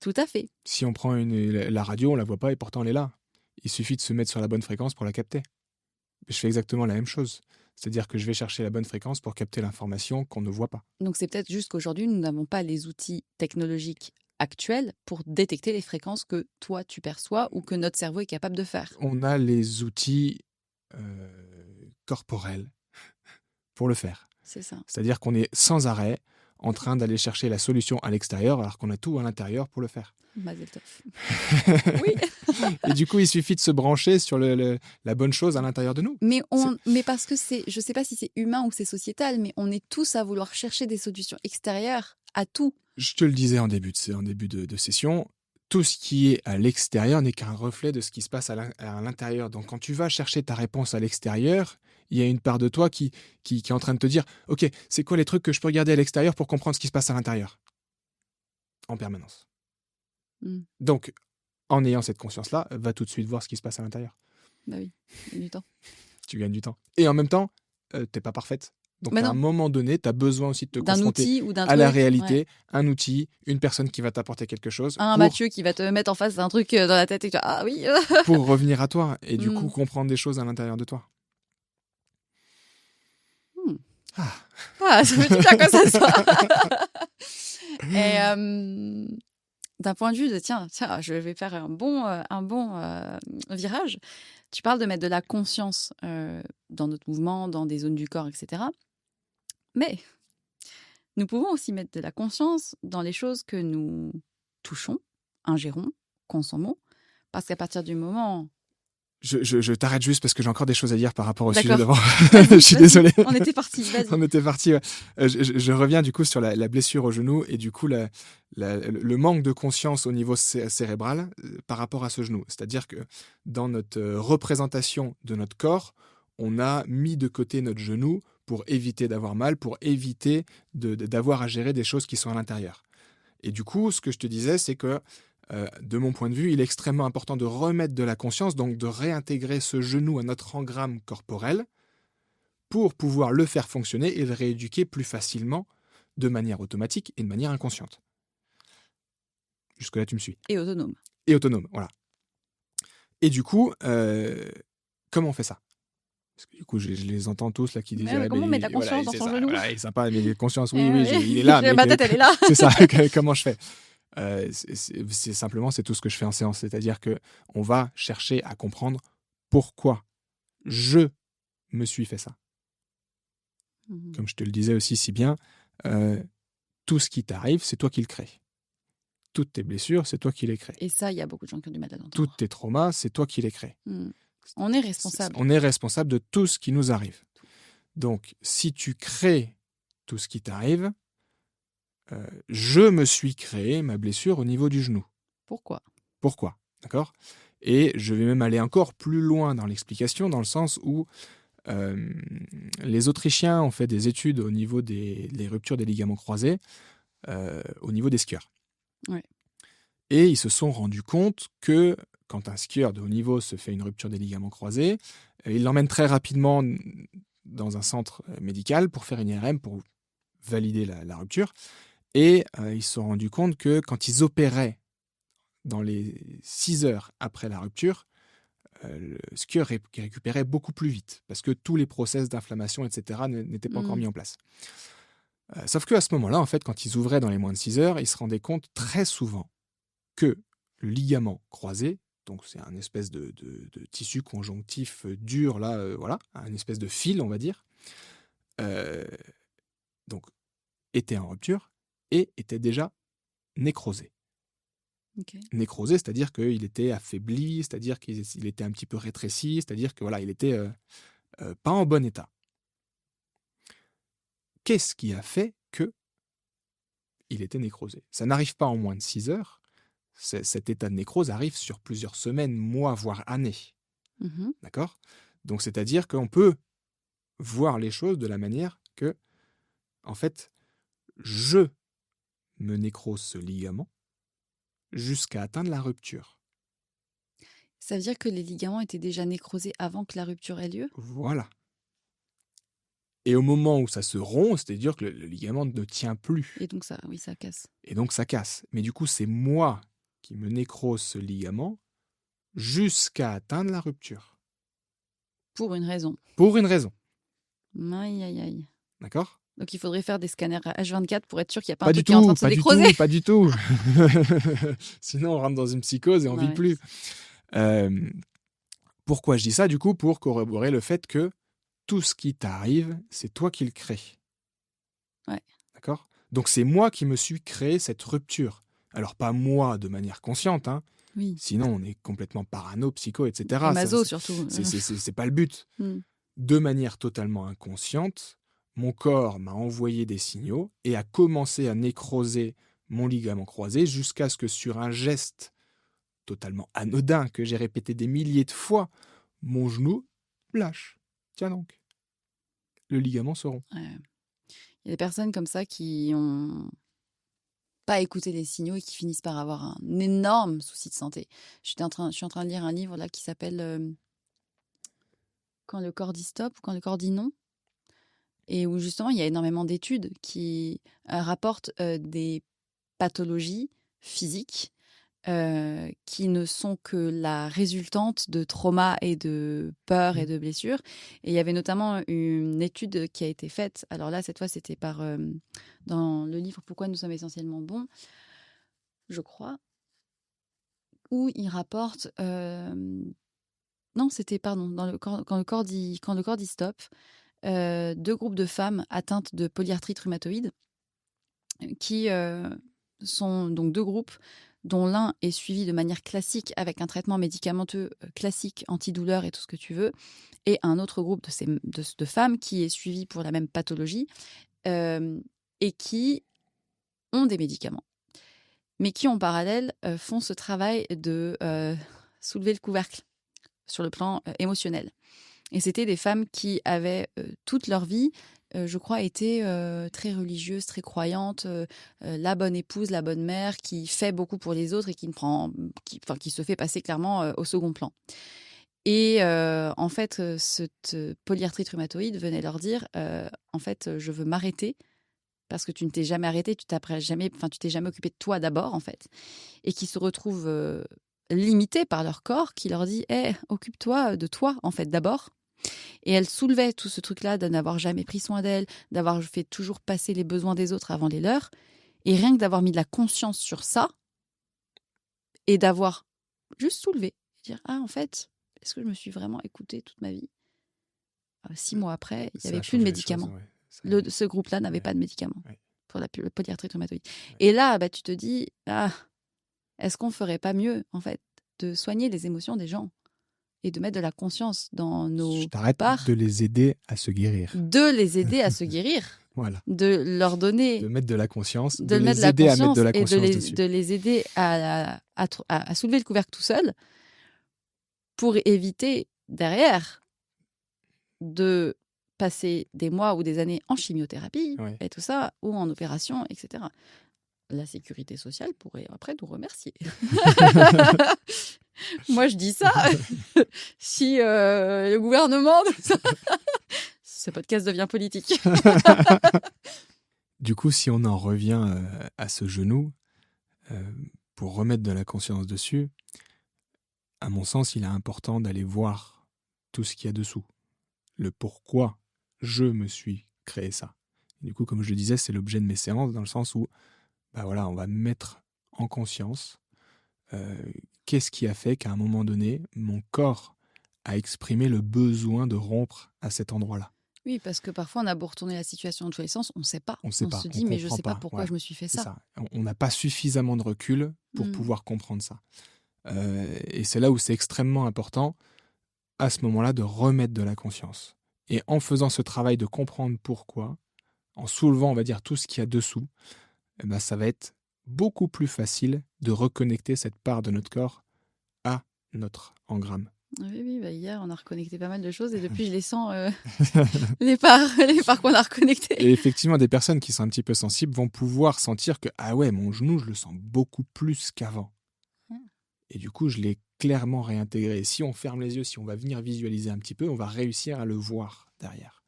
Tout à fait. Si on prend la radio, on la voit pas et pourtant elle est là. Il suffit de se mettre sur la bonne fréquence pour la capter. Je fais exactement la même chose. C'est-à-dire que je vais chercher la bonne fréquence pour capter l'information qu'on ne voit pas. Donc c'est peut-être juste qu'aujourd'hui, nous n'avons pas les outils technologiques actuels pour détecter les fréquences que toi tu perçois ou que notre cerveau est capable de faire. On a les outils corporels pour le faire. C'est ça. C'est-à-dire qu'on est sans arrêt en train d'aller chercher la solution à l'extérieur alors qu'on a tout à l'intérieur pour le faire. Mazel tov. Oui. Et du coup, il suffit de se brancher sur la bonne chose à l'intérieur de nous. Mais parce que je ne sais pas si c'est humain ou c'est sociétal, mais on est tous à vouloir chercher des solutions extérieures à tout. Je te le disais en début de session, tout ce qui est à l'extérieur n'est qu'un reflet de ce qui se passe à l'intérieur. Donc quand tu vas chercher ta réponse à l'extérieur, il y a une part de toi qui est en train de te dire « Ok, c'est quoi les trucs que je peux regarder à l'extérieur pour comprendre ce qui se passe à l'intérieur ?» En permanence. Donc, en ayant cette conscience-là, va tout de suite voir ce qui se passe à l'intérieur. Bah oui, il y a du temps. Tu gagnes du temps. Et en même temps, t'es pas parfaite. Donc, à un moment donné, tu as besoin aussi de te confronter à la réalité, ouais. Un outil, une personne qui va t'apporter quelque chose. Mathieu qui va te mettre en face d'un truc dans la tête et tu vas, ah oui. Pour revenir à toi et du coup comprendre des choses à l'intérieur de toi. Ça fait du bien quand ça sort. Et d'un point de vue de tiens, je vais faire un bon virage. Tu parles de mettre de la conscience dans notre mouvement, dans des zones du corps, etc. Mais nous pouvons aussi mettre de la conscience dans les choses que nous touchons, ingérons, consommons, parce qu'à partir du moment... Je t'arrête juste parce que j'ai encore des choses à dire par rapport au sujet d'avant. Je suis désolé. On était parti, vas-y. On était parti. Ouais. Je reviens du coup sur la blessure au genou et du coup le manque de conscience au niveau cérébral par rapport à ce genou. C'est-à-dire que dans notre représentation de notre corps, on a mis de côté notre genou pour éviter d'avoir mal, pour éviter d'avoir à gérer des choses qui sont à l'intérieur. Et du coup, ce que je te disais, c'est que de mon point de vue, il est extrêmement important de remettre de la conscience, donc de réintégrer ce genou à notre engramme corporel pour pouvoir le faire fonctionner et le rééduquer plus facilement de manière automatique et de manière inconsciente. Jusque-là, tu me suis. Et autonome. Et autonome, voilà. Et du coup, comment on fait ça? Parce que du coup, je les entends tous là qui disent comment on met de la conscience dans son genou? Voilà, il est sympa, mais conscience, oui, il est là. Ma tête, elle est là. C'est ça, comment je fais? C'est simplement, c'est tout ce que je fais en séance. C'est-à-dire qu'on va chercher à comprendre pourquoi je me suis fait ça. Comme je te le disais aussi si bien, tout ce qui t'arrive, c'est toi qui le crée. Toutes tes blessures, c'est toi qui les crées. Et ça, il y a beaucoup de gens qui ont du mal à l'entendre. Toutes tes traumas, c'est toi qui les crées. On est responsable. On est responsable de tout ce qui nous arrive. Donc, si tu crées tout ce qui t'arrive, je me suis créé ma blessure au niveau du genou. Pourquoi ? D'accord ? Et je vais même aller encore plus loin dans l'explication, dans le sens où les Autrichiens ont fait des études au niveau des ruptures des ligaments croisés, au niveau des skieurs. Ouais. Et ils se sont rendus compte que quand un skieur de haut niveau se fait une rupture des ligaments croisés, il l'emmène très rapidement dans un centre médical pour faire une IRM, pour valider la rupture. Et ils se sont rendus compte que quand ils opéraient dans les 6 heures après la rupture, le skieur récupérait beaucoup plus vite, parce que tous les process d'inflammation, etc., n'étaient pas encore mis en place. Sauf qu'à ce moment-là, en fait, quand ils ouvraient dans les moins de 6 heures, ils se rendaient compte très souvent que le ligament croisé, donc c'est un espèce de tissu conjonctif dur, là, voilà, un espèce de fil, on va dire, donc était en rupture et était déjà nécrosé. Okay. Nécrosé, c'est-à-dire qu'il était affaibli, c'est-à-dire qu'il était un petit peu rétréci, c'est-à-dire que voilà, il était pas en bon état. Qu'est-ce qui a fait que il était nécrosé? Ça n'arrive pas en moins de 6 heures. Cet état de nécrose arrive sur plusieurs semaines, mois, voire années. D'accord ? Donc, c'est-à-dire qu'on peut voir les choses de la manière que, en fait, je me nécrose ce ligament jusqu'à atteindre la rupture. Ça veut dire que les ligaments étaient déjà nécrosés avant que la rupture ait lieu ? Voilà. Et au moment où ça se rompt, c'est-à-dire que le ligament ne tient plus. Et donc ça, oui, ça casse. Et donc ça casse. Mais du coup, c'est moi qui me nécrose ce ligament jusqu'à atteindre la rupture. Pour une raison. Pour une raison. Aïe, aïe, aïe. D'accord ? Donc il faudrait faire des scanners H24 pour être sûr qu'il n'y a pas un truc qui est en train de se décroser. Pas du tout. Sinon, on rentre dans une psychose et on ne vit plus. Pourquoi je dis ça, du coup? Pour corroborer le fait que tout ce qui t'arrive, c'est toi qui le crée. Ouais. D'accord? Donc c'est moi qui me suis créé cette rupture. Alors pas moi de manière consciente, hein. Oui. Sinon on est complètement parano, psycho, etc. Et maso surtout. C'est pas le but. De manière totalement inconsciente, mon corps m'a envoyé des signaux et a commencé à nécroser mon ligament croisé jusqu'à ce que sur un geste totalement anodin que j'ai répété des milliers de fois, mon genou lâche. Tiens donc. Le ligament se rompt. Il y a des personnes comme ça qui ont pas écouté les signaux et qui finissent par avoir un énorme souci de santé. Je suis en train de lire un livre là qui s'appelle Quand le corps dit stop ou quand le corps dit non. Et où justement, il y a énormément d'études qui rapportent des pathologies physiques qui ne sont que la résultante de traumas et de peurs et de blessures. Et il y avait notamment une étude qui a été faite. Alors là, cette fois, c'était dans le livre « Pourquoi nous sommes essentiellement bons », je crois, où il rapporte... non, c'était, pardon, quand le corps dit stop, 2 groupes de femmes atteintes de polyarthrite rhumatoïde qui sont donc 2 groupes dont l'un est suivi de manière classique avec un traitement médicamenteux classique, antidouleur et tout ce que tu veux, et un autre groupe de femmes qui est suivi pour la même pathologie et qui ont des médicaments, mais qui en parallèle font ce travail de soulever le couvercle sur le plan émotionnel. Et c'était des femmes qui avaient toute leur vie je crois, était très religieuse, très croyante, la bonne épouse, la bonne mère, qui fait beaucoup pour les autres et qui se fait passer clairement au second plan. Et en fait, cette polyarthrite rhumatoïde venait leur dire, en fait, je veux m'arrêter parce que tu ne t'es jamais arrêté, tu t'es jamais occupé de toi d'abord, en fait, et qui se retrouvent limités par leur corps, qui leur dit, occupe-toi de toi, en fait, d'abord. Et elle soulevait tout ce truc-là de n'avoir jamais pris soin d'elle, d'avoir fait toujours passer les besoins des autres avant les leurs. Et rien que d'avoir mis de la conscience sur ça et d'avoir juste soulevé. Dire, en fait, est-ce que je me suis vraiment écoutée toute ma vie ? 6 mois après, il n'y avait plus de médicaments. Ce groupe-là n'avait pas de médicaments pour la polyarthrite rhumatoïde. Et là, tu te dis, est-ce qu'on ne ferait pas mieux, en fait, de soigner les émotions des gens et de mettre de la conscience dans nos parts. De les aider à se guérir. De les aider à se guérir. Voilà. De leur donner... De mettre de la conscience, de les aider à mettre de la conscience dessus. De les aider à soulever le couvercle tout seul pour éviter, derrière, de passer des mois ou des années en chimiothérapie et tout ça, ou en opération, etc. La sécurité sociale pourrait après nous remercier. Moi, je dis ça. Si le gouvernement... Ce podcast devient politique. Du coup, si on en revient à ce genou, pour remettre de la conscience dessus, à mon sens, il est important d'aller voir tout ce qu'il y a dessous. Le pourquoi je me suis créé ça. Du coup, comme je le disais, c'est l'objet de mes séances, dans le sens où on va mettre en conscience qu'est-ce qui a fait qu'à un moment donné, mon corps a exprimé le besoin de rompre à cet endroit-là. Oui, parce que parfois, on a beau retourner la situation dans tous les sens, on ne sait pas. On se dit, mais je ne sais pas pourquoi je me suis fait ça. On n'a pas suffisamment de recul pour pouvoir comprendre ça. Et c'est là où c'est extrêmement important, à ce moment-là, de remettre de la conscience. Et en faisant ce travail de comprendre pourquoi, en soulevant, on va dire, tout ce qu'il y a dessous, ça va être beaucoup plus facile de reconnecter cette part de notre corps à notre engramme. Oui, hier, on a reconnecté pas mal de choses et depuis, je les sens, les parts qu'on a reconnectées. Et effectivement, des personnes qui sont un petit peu sensibles vont pouvoir sentir que, mon genou, je le sens beaucoup plus qu'avant. Et du coup, je l'ai clairement réintégré. Et si on ferme les yeux, si on va venir visualiser un petit peu, on va réussir à le voir derrière.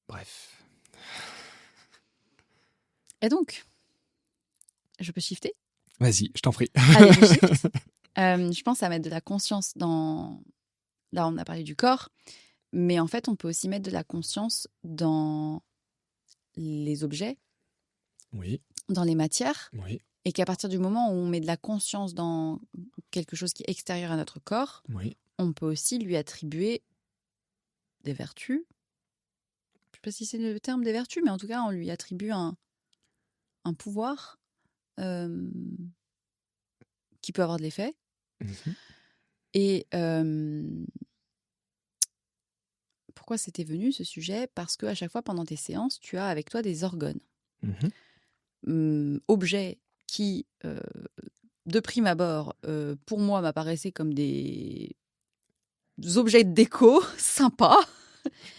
Bref. Et donc, je peux shifter ? Vas-y, je t'en prie. Allez, je shift. Je pense à mettre de la conscience dans... Là, on a parlé du corps, mais en fait, on peut aussi mettre de la conscience dans les objets, dans les matières, et qu'à partir du moment où on met de la conscience dans quelque chose qui est extérieur à notre corps, on peut aussi lui attribuer des vertus. Je ne sais pas si c'est le terme des vertus, mais en tout cas, on lui attribue un pouvoir qui peut avoir de l'effet. Et pourquoi c'était venu ce sujet ? Parce qu'à chaque fois, pendant tes séances, tu as avec toi des organes. Objets qui, de prime abord, pour moi, m'apparaissaient comme des objets de déco sympas.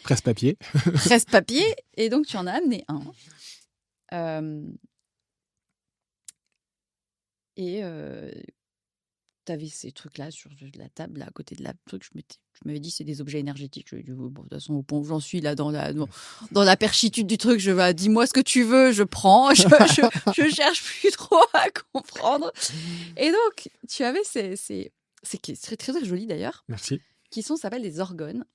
Presse-papier. Presse-papier. Et donc, tu en as amené un. Et tu avais ces trucs-là sur la table, là, à côté de la truc. Je m'avais dit, c'est des objets énergétiques. Je me dis, bon, de toute façon, au point où j'en suis, là, dans la perchitude du truc, dis-moi ce que tu veux, je prends. Je cherche plus trop à comprendre. Et donc, tu avais c'est très, très, très joli, d'ailleurs. Merci. Qui s'appellent des orgones.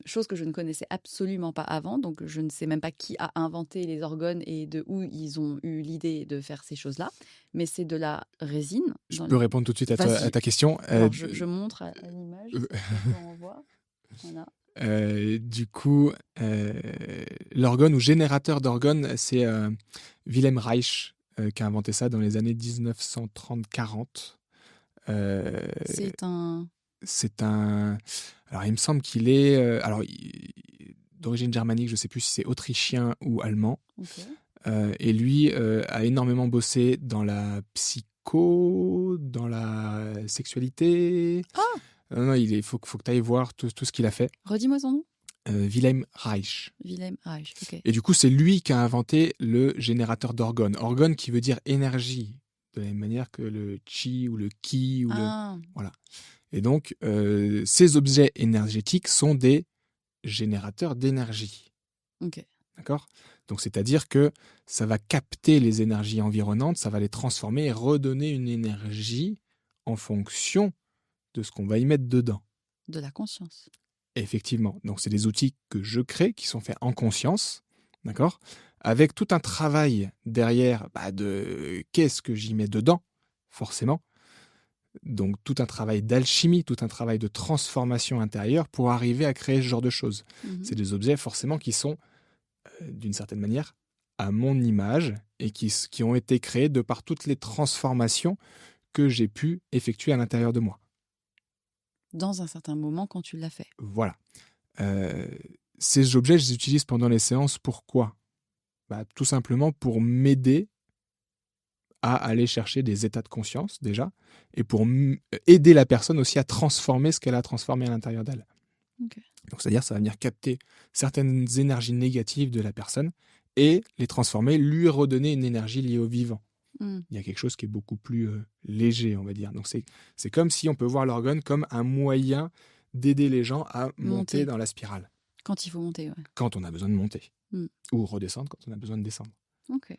Chose que je ne connaissais absolument pas avant. Donc, je ne sais même pas qui a inventé les orgones et de où ils ont eu l'idée de faire ces choses-là. Mais c'est de la résine. Je peux répondre tout de suite à ta question. Alors, je montre à l'image. On voit. Voilà. Du coup, l'orgone ou générateur d'orgones, c'est Wilhelm Reich qui a inventé ça dans les années 1930-40. C'est un... Alors, il me semble qu'il est... d'origine germanique, je ne sais plus si c'est autrichien ou allemand. Et lui a énormément bossé dans la psycho, dans la sexualité, Non, il faut que tu ailles voir tout ce qu'il a fait. Redis-moi son nom. Wilhelm Reich. Wilhelm Reich, ok. Et du coup, c'est lui qui a inventé le générateur d'orgones. Orgone qui veut dire énergie, de la même manière que le chi ou le ki. Voilà. Et donc, ces objets énergétiques sont des générateurs d'énergie. Ok. D'accord ? Donc, c'est-à-dire que ça va capter les énergies environnantes, ça va les transformer et redonner une énergie en fonction de ce qu'on va y mettre dedans. De la conscience. Effectivement. Donc, c'est des outils que je crée, qui sont faits en conscience, d'accord ? Avec tout un travail derrière de qu'est-ce que j'y mets dedans, forcément. Donc, tout un travail d'alchimie, tout un travail de transformation intérieure pour arriver à créer ce genre de choses. C'est des objets, forcément, qui sont, d'une certaine manière, à mon image et qui ont été créés de par toutes les transformations que j'ai pu effectuer à l'intérieur de moi. Dans un certain moment, quand tu l'as fait. Voilà. Ces objets, je les utilise pendant les séances. Pourquoi ? Tout simplement pour m'aider à aller chercher des états de conscience, déjà, et pour aider la personne aussi à transformer ce qu'elle a transformé à l'intérieur d'elle. Okay. Donc, c'est-à-dire, ça va venir capter certaines énergies négatives de la personne et les transformer, lui redonner une énergie liée au vivant. Il y a quelque chose qui est beaucoup plus léger, on va dire. Donc, c'est comme si on peut voir l'orgone comme un moyen d'aider les gens à monter dans la spirale. Quand il faut monter, ouais. Quand on a besoin de monter. Ou redescendre quand on a besoin de descendre. Ok.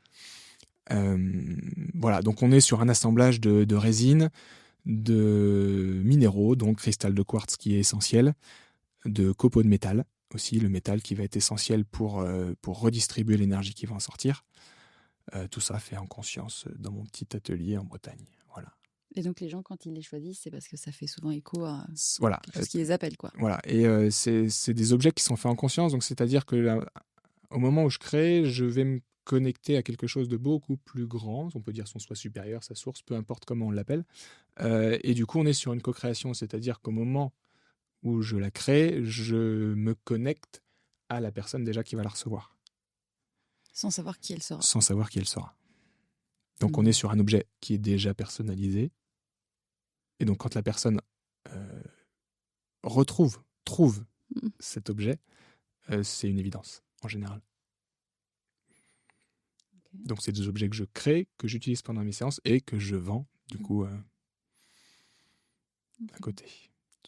Voilà, donc on est sur un assemblage de résines, de minéraux, donc cristal de quartz qui est essentiel, de copeaux de métal aussi, le métal qui va être essentiel pour redistribuer l'énergie qui va en sortir. Tout ça fait en conscience dans mon petit atelier en Bretagne. Voilà. Et donc les gens, quand ils les choisissent, c'est parce que ça fait souvent écho à voilà. quelque chose qui les appelle, quoi. Voilà, et c'est des objets qui sont faits en conscience, donc c'est-à-dire que au moment où je crée, je vais me connecter à quelque chose de beaucoup plus grand, on peut dire son soi supérieur, sa source, peu importe comment on l'appelle, et du coup on est sur une co-création, c'est-à-dire qu'au moment où je la crée, je me connecte à la personne déjà qui va la recevoir. Sans savoir qui elle sera. Sans savoir qui elle sera. Donc on est sur un objet qui est déjà personnalisé, et donc quand la personne trouve cet objet, c'est une évidence, en général. Okay. Donc, c'est des objets que je crée, que j'utilise pendant mes séances et que je vends, du coup, à côté.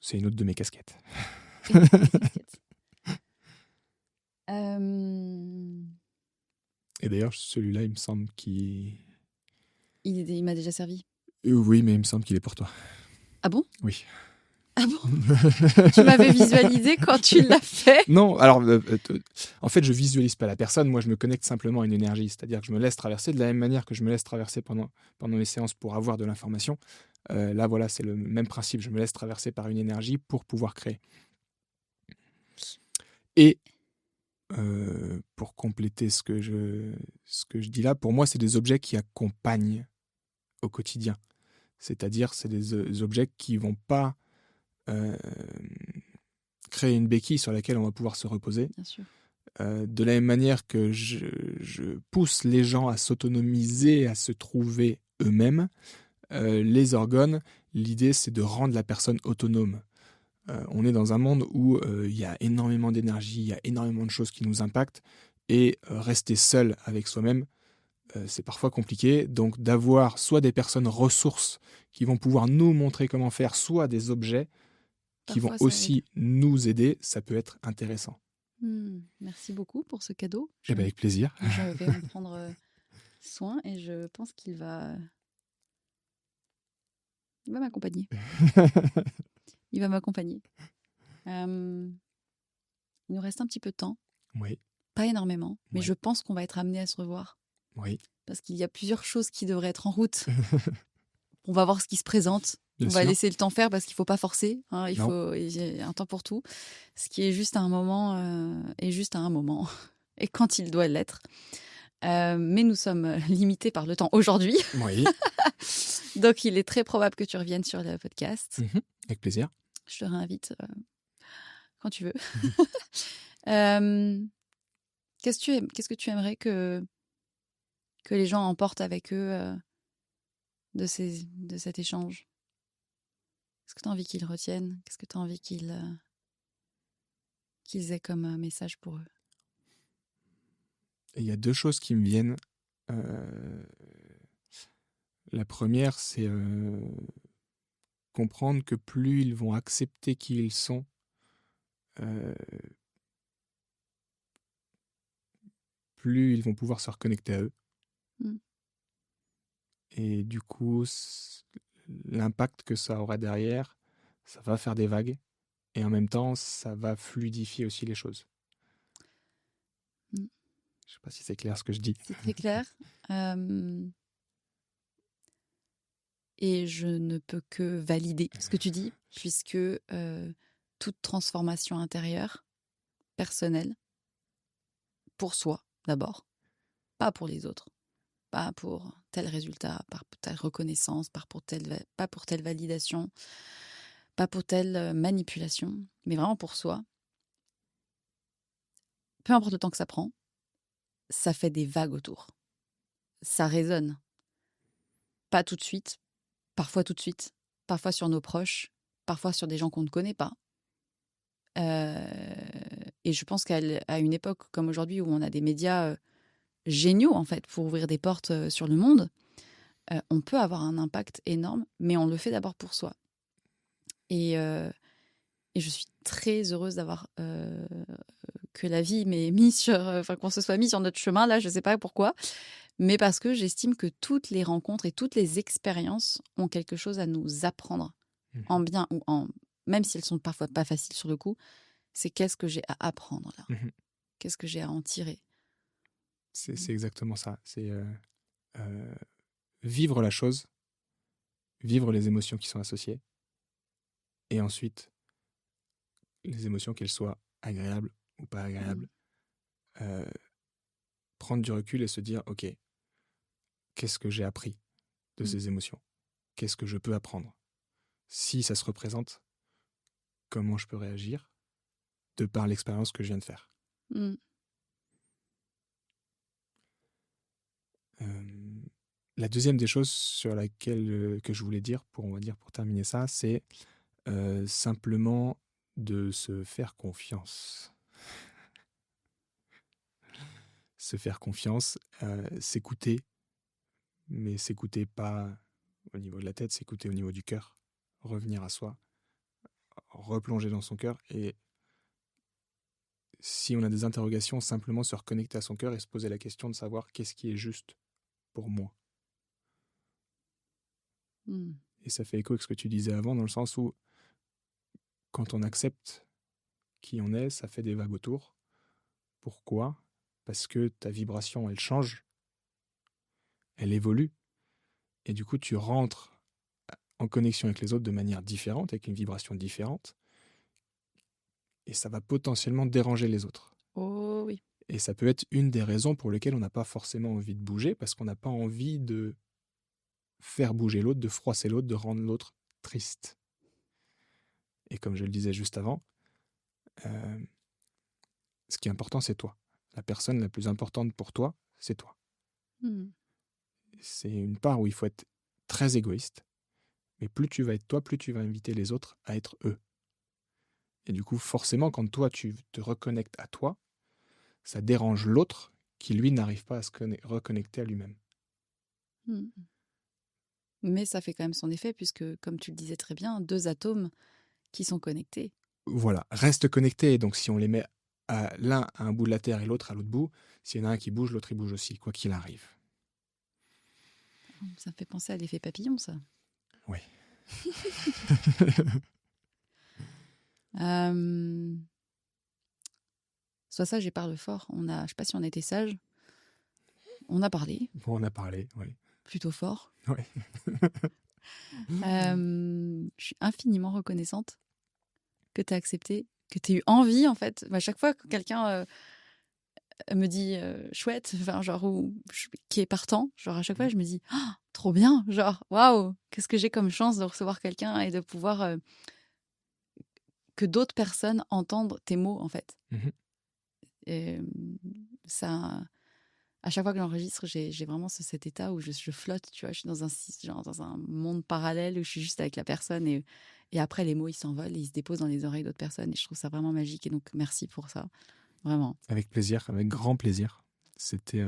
C'est une autre de mes casquettes. Et d'ailleurs, celui-là, il me semble qu'il... Il m'a déjà servi. Oui, mais il me semble qu'il est pour toi. Ah bon ? Oui. Ah bon ? Tu m'avais visualisé quand tu l'as fait ? Non, alors, en fait, je visualise pas la personne. Moi, je me connecte simplement à une énergie. C'est-à-dire que je me laisse traverser de la même manière que je me laisse traverser pendant mes séances pour avoir de l'information. Là, voilà, c'est le même principe. Je me laisse traverser par une énergie pour pouvoir créer. Et pour compléter ce que je dis là, pour moi, c'est des objets qui accompagnent au quotidien. C'est-à-dire, c'est des objets qui vont pas créer une béquille sur laquelle on va pouvoir se reposer. Bien sûr. De la même manière que je pousse les gens à s'autonomiser, à se trouver eux-mêmes, les orgones, l'idée, c'est de rendre la personne autonome. On est dans un monde où il y a énormément d'énergie, il y a énormément de choses qui nous impactent, et rester seul avec soi-même, c'est parfois compliqué. Donc d'avoir soit des personnes ressources qui vont pouvoir nous montrer comment faire, soit des objets qui vont aussi nous aider, ça peut être intéressant. Merci beaucoup pour ce cadeau. Avec plaisir. Je vais en prendre soin et je pense qu'il va m'accompagner. Il va m'accompagner. Il nous reste un petit peu de temps. Oui. Pas énormément, mais je pense qu'on va être amené à se revoir. Oui. Parce qu'il y a plusieurs choses qui devraient être en route. On va voir ce qui se présente. Bien on va sûr. laisser le temps faire parce qu'il ne faut pas forcer. Hein, il y a un temps pour tout. Ce qui est juste à un moment est juste à un moment. Et quand il doit l'être. Mais nous sommes limités par le temps aujourd'hui. Oui. Donc, il est très probable que tu reviennes sur le podcast. Avec plaisir. Je te réinvite quand tu veux. Qu'est-ce que tu aimerais que les gens emportent avec eux de cet échange ? Qu'est-ce que tu as envie qu'ils retiennent? Qu'est-ce que tu as envie qu'ils aient comme message pour eux? Et il y a 2 choses qui me viennent. La première, c'est comprendre que plus ils vont accepter qui ils sont, plus ils vont pouvoir se reconnecter à eux. Et du coup, l'impact que ça aura derrière, ça va faire des vagues. Et en même temps, ça va fluidifier aussi les choses. Je ne sais pas si c'est clair ce que je dis. C'est très clair. Et je ne peux que valider ce que tu dis, puisque toute transformation intérieure, personnelle, pour soi d'abord, pas pour les autres, pas pour tel résultat, pas pour telle reconnaissance, pas pour telle validation, pas pour telle manipulation, mais vraiment pour soi. Peu importe le temps que ça prend, ça fait des vagues autour. Ça résonne. Pas tout de suite, parfois tout de suite, parfois sur nos proches, parfois sur des gens qu'on ne connaît pas. Et je pense qu'à une époque comme aujourd'hui où on a des médias géniaux en fait pour ouvrir des portes sur le monde, on peut avoir un impact énorme, mais on le fait d'abord pour soi. Et je suis très heureuse d'avoir que la vie m'ait mis qu'on se soit mis sur notre chemin là, je sais pas pourquoi, mais parce que j'estime que toutes les rencontres et toutes les expériences ont quelque chose à nous apprendre, en bien ou en, même si elles sont parfois pas faciles sur le coup. C'est qu'est-ce que j'ai à apprendre là, qu'est-ce que j'ai à en tirer. C'est exactement ça. C'est vivre la chose, vivre les émotions qui sont associées, et ensuite les émotions, qu'elles soient agréables ou pas agréables, prendre du recul et se dire ok, qu'est-ce que j'ai appris de ces émotions? Qu'est-ce que je peux apprendre? Si ça se représente, comment je peux réagir de par l'expérience que je viens de faire? La deuxième des choses sur laquelle que je voulais dire, on va dire pour terminer ça, c'est simplement de se faire confiance. Se faire confiance, s'écouter, mais s'écouter pas au niveau de la tête, s'écouter au niveau du cœur, revenir à soi, replonger dans son cœur, et si on a des interrogations, simplement se reconnecter à son cœur et se poser la question de savoir qu'est-ce qui est juste pour moi. Et ça fait écho avec ce que tu disais avant, dans le sens où quand on accepte qui on est, ça fait des vagues autour. Pourquoi? Parce que ta vibration, elle change, elle évolue, et du coup, tu rentres en connexion avec les autres de manière différente, avec une vibration différente, et ça va potentiellement déranger les autres. Oh oui. Et ça peut être une des raisons pour lesquelles on n'a pas forcément envie de bouger, parce qu'on n'a pas envie de faire bouger l'autre, de froisser l'autre, de rendre l'autre triste. Et comme je le disais juste avant, ce qui est important, c'est toi. La personne la plus importante pour toi, c'est toi. C'est une part où il faut être très égoïste, mais plus tu vas être toi, plus tu vas inviter les autres à être eux. Et du coup, forcément, quand toi, tu te reconnectes à toi, ça dérange l'autre qui, lui, n'arrive pas à se reconnecter à lui-même. Mais ça fait quand même son effet, puisque, comme tu le disais très bien, 2 atomes qui sont connectés. Voilà, reste connecté. Donc, si on les met l'un à un bout de la Terre et l'autre à l'autre bout, s'il y en a un qui bouge, l'autre il bouge aussi, quoi qu'il arrive. Ça me fait penser à l'effet papillon, ça. Oui. Soit ça, j'ai parlé fort. Je sais pas si on était sage. On a parlé. Bon, on a parlé, oui. Plutôt fort. Oui. Je suis infiniment reconnaissante que tu as accepté, que tu aies eu envie, en fait. À chaque fois que quelqu'un me dit chouette, enfin, genre, qui est partant, genre, à chaque fois, je me dis oh, trop bien, genre, waouh, qu'est-ce que j'ai comme chance de recevoir quelqu'un et de pouvoir que d'autres personnes entendent tes mots, en fait. Et ça. à chaque fois que j'enregistre, j'ai vraiment cet état où je flotte, tu vois, je suis dans un monde parallèle où je suis juste avec la personne et après les mots ils s'envolent et ils se déposent dans les oreilles d'autres personnes et je trouve ça vraiment magique et donc merci pour ça, vraiment. Avec plaisir, avec grand plaisir. C'était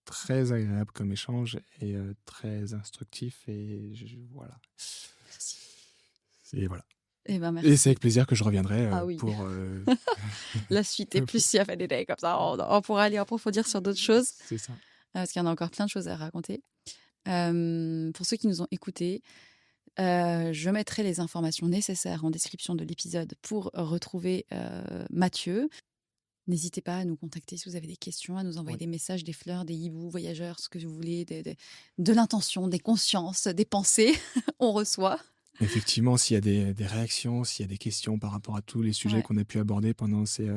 très agréable comme échange et très instructif et voilà. Merci. Et voilà. Et ben merci. Et c'est avec plaisir que je reviendrai oui. pour la suite. Et plus s'il y a fait des days comme ça, on pourra aller approfondir sur d'autres choses. C'est ça. Parce qu'il y en a encore plein de choses à raconter. Pour ceux qui nous ont écoutés, je mettrai les informations nécessaires en description de l'épisode pour retrouver Mathieu. N'hésitez pas à nous contacter si vous avez des questions, à nous envoyer des messages, des fleurs, des hiboux, voyageurs, ce que vous voulez, de l'intention, des consciences, des pensées. On reçoit. Effectivement, s'il y a des réactions, s'il y a des questions par rapport à tous les sujets qu'on a pu aborder pendant ces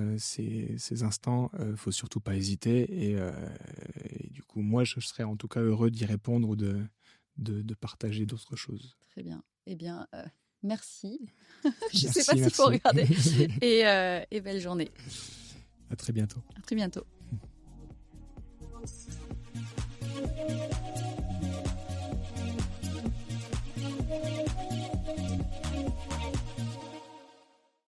instants, faut surtout pas hésiter. Et du coup, moi, je serais en tout cas heureux d'y répondre ou de partager d'autres choses. Très bien. Eh bien, merci. Je ne sais pas s'il faut regarder. Et belle journée. À très bientôt. À très bientôt.